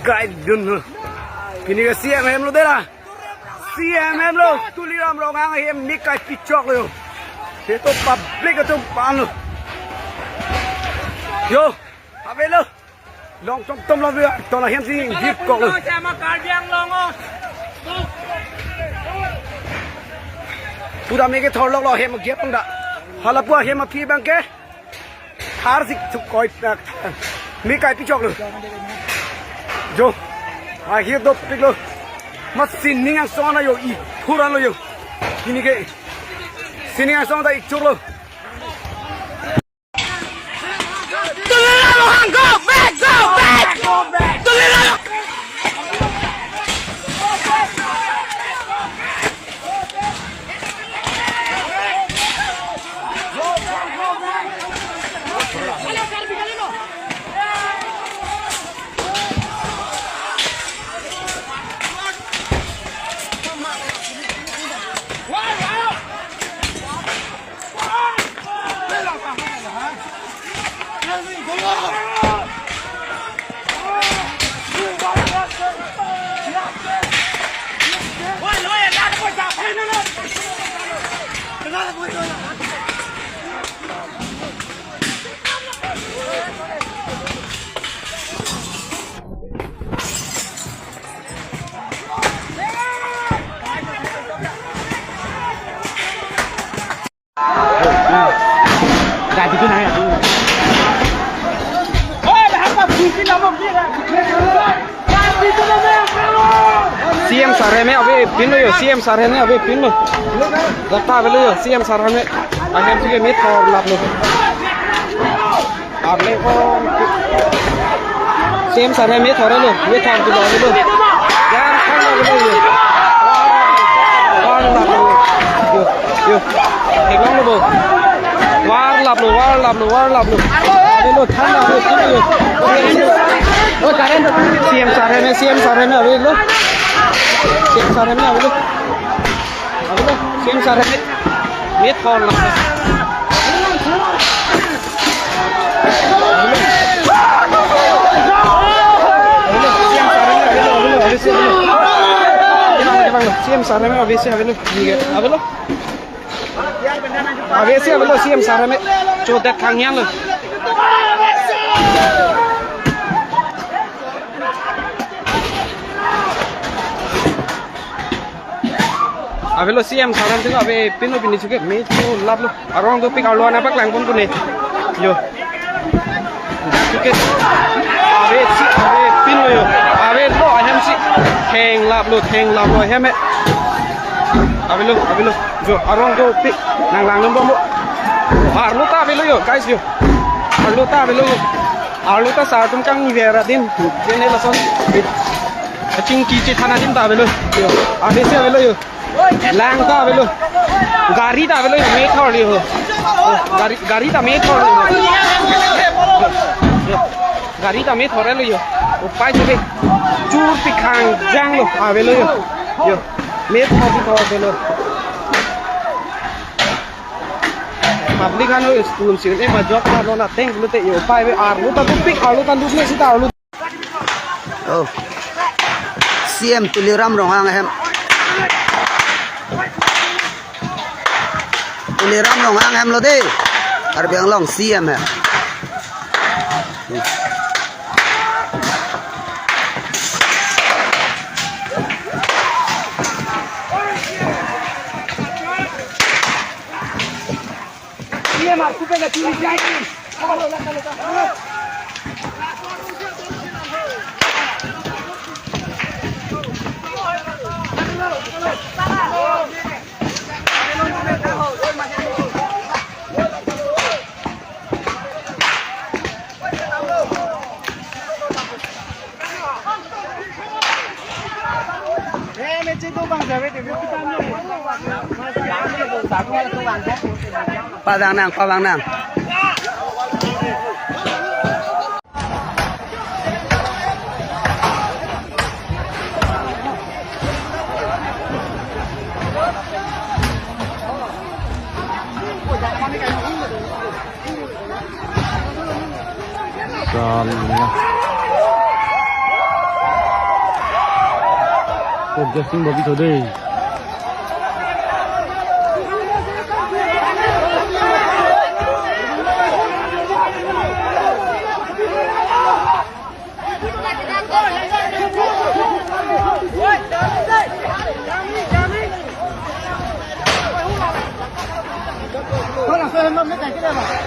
Guide dun. Kini ka CMM lo dela. CMM lo tuliram ro ngang hem nikai pichok lo. Ito public ito paano. Yo, avelo. Long tom lo vi to la hem si jeep ko lo. Sa ma kar biang long o. Pura me ke thor lo hem ge pang da. Hala pu hem phi bang ke. Thar sik chu koi nikai pichok lo. Jo. Ah here do pik lo. Mas sining ang sona yo I pura lo yo. Kini ke sining ang sona I chuk lo. Go back! Dari tu naik tu. Oh, dah apa bikin nama dia? Dari tu naik. CM sarene abe pinno yo CM sarene abe pinno. Zakta abe yo CM sarene. Ahem sige mit for laplo. Abe ko CM sarene mit thore lo. Mit thor tu lo lo. Jan khang lo lo. War laplo. Yo. Eklang lo bo. War laplo. Abe lo than lo pinno yo. Oh, CM sarene abe lo. CM sarene abe lo. CM sarene mit thor lo. CM sarene abe se abe lo. Abe se abe lo CM sarene chodet khang yang lo. Abe lo CM sarene tu abe pino pini chuke me to lab lo arong do pik arlo na pak lang pun kune yo chuke abe pino yo abe lo ahem si theng lab lo heme abe lo jo arong do pik nang lang nom bo arlo ta abe lo yo guys yo arlo ta abe lo yo arlo ta sa tum kang ni vera din jene la son ching ki chi thana din ta abe lo yo abe se abe lo yo lang ta abe lo gari ta abe lo me thor li ho gari ta me thor gari ta me thor lo yo pai che chur pi khang jang lo abe lo yo me thor abe lo public ano school sir e ma job ta lo na teng lu te yo pai we ar lu ta tu pik ar lu ta du me si ta lu oh CM tuliram rongang hem tuliram rongang hem lo de ar beng long CM hai CM ar tu pe na tuli jai ni Padang nang Còn cái sinh bảo bị thổi đây. Thôi là chơi hơn mấy cái này cái này mà.